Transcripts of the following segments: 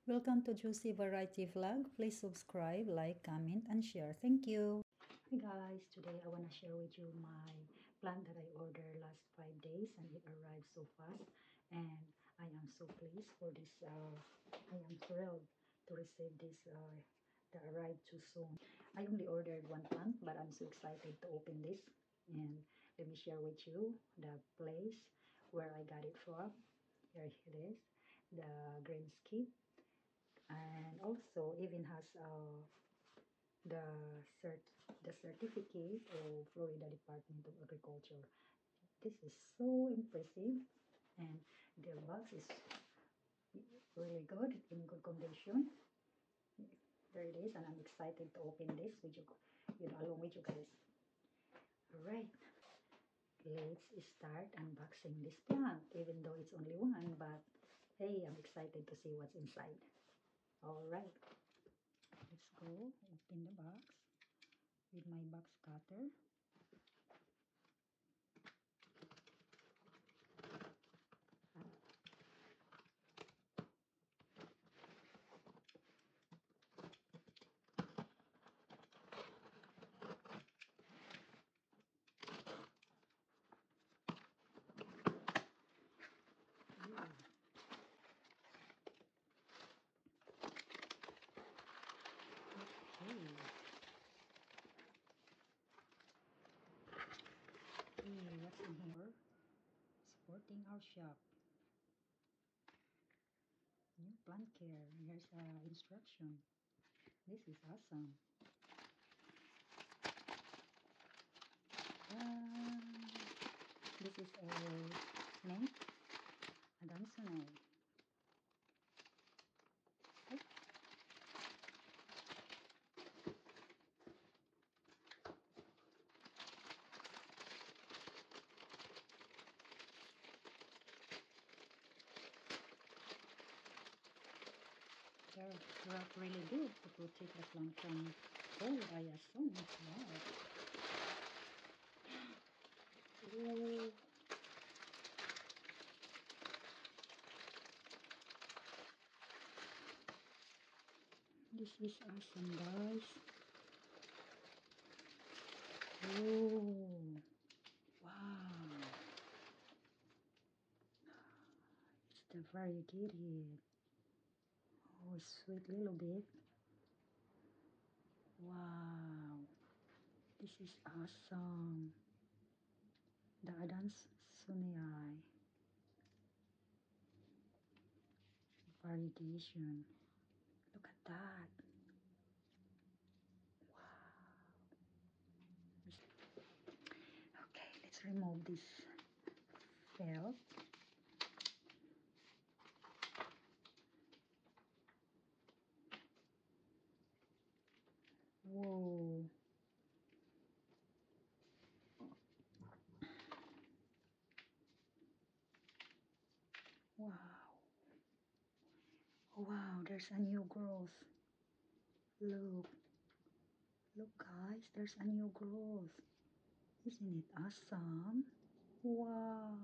Welcome to Juicy Variety Vlog. Please subscribe, like, comment, and share. Thank you. Hi guys, today I want to share with you my plant that I ordered last 5 days and it arrived so fast, and I am so pleased for this. I am thrilled to receive this that arrived too soon. I only ordered one plant, but I'm so excited to open this, and let me share with you the place where I got it from. Here it is, the green skip, and also even has the cert the certificate of Florida Department of Agriculture. This is so impressive, and the box is really good, in good condition. There it is, and I'm excited to open this with you, along with you guys. All right, let's start unboxing this plant. Even though it's only one, but hey, I'm excited to see what's inside. All right, let's go open the box with my box cutter. Okay, what's in here? Supporting our shop. New plant care. Here's instruction. This is awesome. Um, this is a mint Adansonite. They're wrapped really good to protect the plant from cold, I assume. Wow. Whoa. This is awesome, guys. Oh, wow. It's the variegated. Oh, sweet little bit. Wow. This is awesome. The Adansonii variegation. Look at that. Wow. Okay, let's remove this felt. Whoa. Wow. Wow, there's a new growth. Look. Look guys, there's a new growth. Isn't it awesome? Wow.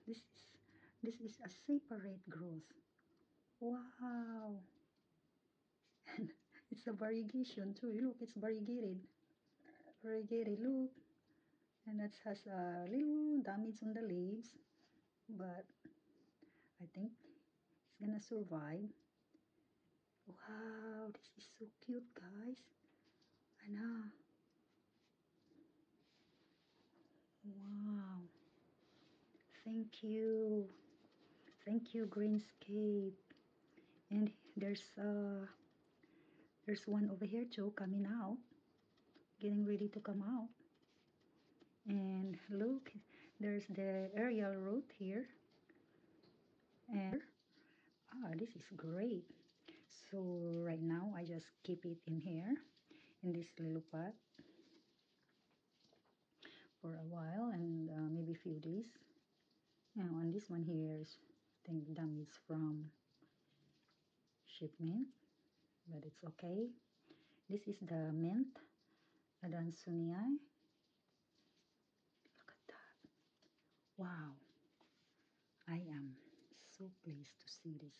This is this is a separate growth. Wow. And it's a variegation too. Look, it's variegated. Variegated, look. And that has a little damage on the leaves, but I think it's gonna survive. Wow, this is so cute, guys. I know. Wow. Thank you. Thank you, Greenscape. And there's one over here too coming out, getting ready to come out. And look, there's the aerial root here. And this is great. So right now I just keep it in here in this little pot for a while, and maybe a few days. Now, and this one here is, I think, damaged from shipment, but it's okay. This is the mint Adansonii. Look at that. Wow. I am so pleased to see this.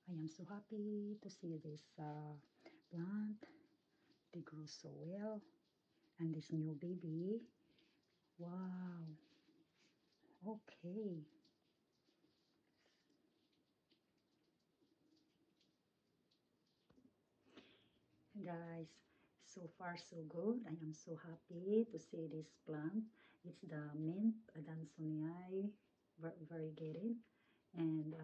I I am so happy to see this plant. They grow so well. And this new baby. Wow. Okay. Guys, so far so good. I am so happy to see this plant. It's the mint adansonii variegated, and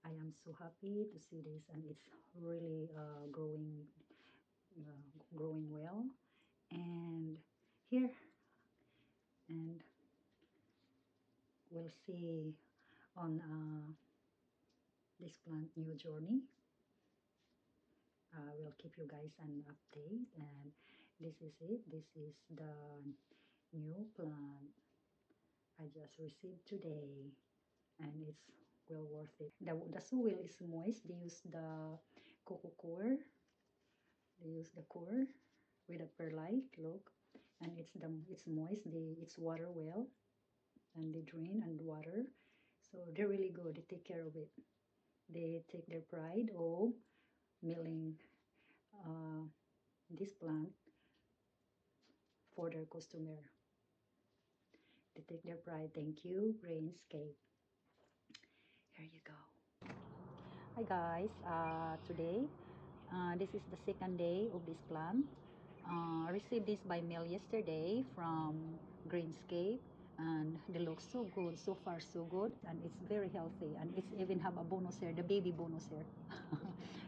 I am so happy to see this, and it's really growing well. And here, and we'll see on this plant new journey. We'll keep you guys an update, and this is it. This is the new plant I just received today, and it's well worth it. The soil is moist. They use the coco coir. They use the coir with a perlite. Look, and it's moist. It's water well, and they drain and water. So they're really good. They take care of it. They take their pride of milling uh, this plant for their customer. They take their pride. Thank you, Greenscape. Here you go. Hi guys, today this is the second day of this plant. I received this by mail yesterday from Greenscape, and they look so good. So far so good, and it's very healthy, and it's even have a bonus here, the baby bonus here.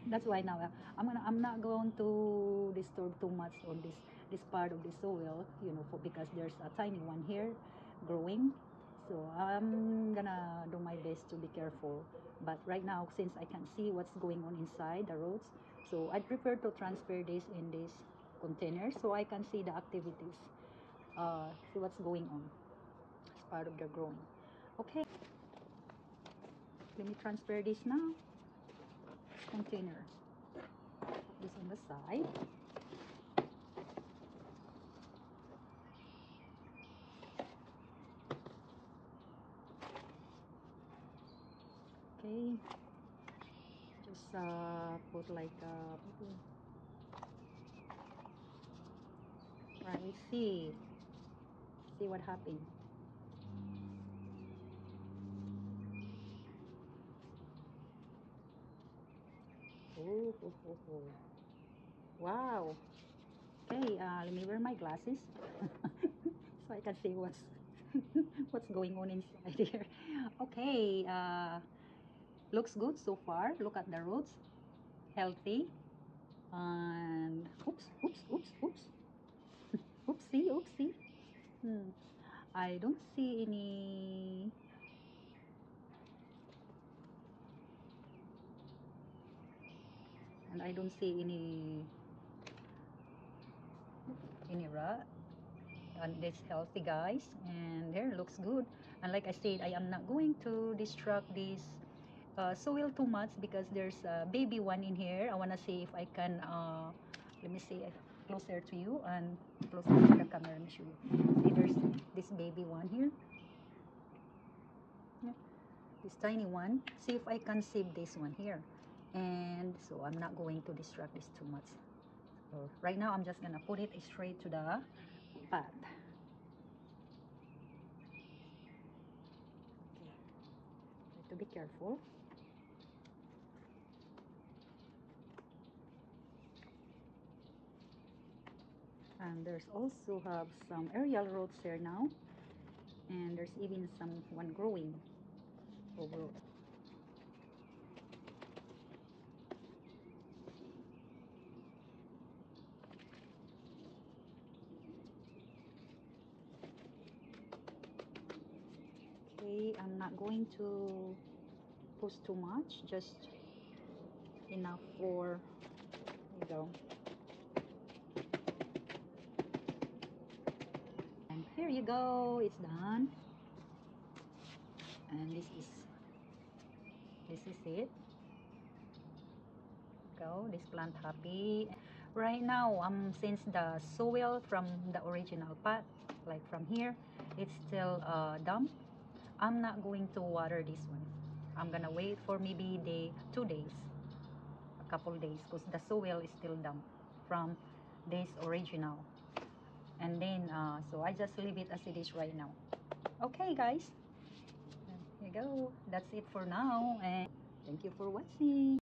That's why now I'm not going to disturb too much on this part of the soil, you know, because there's a tiny one here growing. So I'm gonna do my best to be careful. But right now, since I can see what's going on inside the roots, so I prefer to transfer this in this container so I can see the activities, see what's going on as part of the growing. Okay, let me transfer this now. This container. Put this on the side. Okay, just put like right. We see what happened. Oh, oh, oh, oh. Wow. Okay, let me wear my glasses so I can see what's going on inside here. Okay, looks good so far. Look at the roots, healthy. And oops, oops, oops, oops, oopsie, oopsie. Hmm. I don't see any. And I don't see any rot. And it's healthy, guys, and there looks good. And like I said, I am not going to distract this soil too much because there's a baby one in here. I want to see if I can let me see closer to you and closer to the camera. Let me show you. See, there's this baby one here. Yeah, this tiny one. See if I can save this one here. And so I'm not going to distract this too much. So right now I'm just gonna put it straight to the pot. Okay, to be careful. And there's also have some aerial roots here now, and there's even some one growing over. Okay, I'm not going to push too much, just enough for, there you go. And here you go, it's done. And this is it. Go, this plant happy. Right now, since the soil from the original pot, like from here, it's still damp, I'm not going to water this one. I'm gonna wait for maybe 2 days, a couple days, because the soil is still damp from this original. And then so I just leave it as it is right now. Okay guys, here you go, that's it for now, and thank you for watching.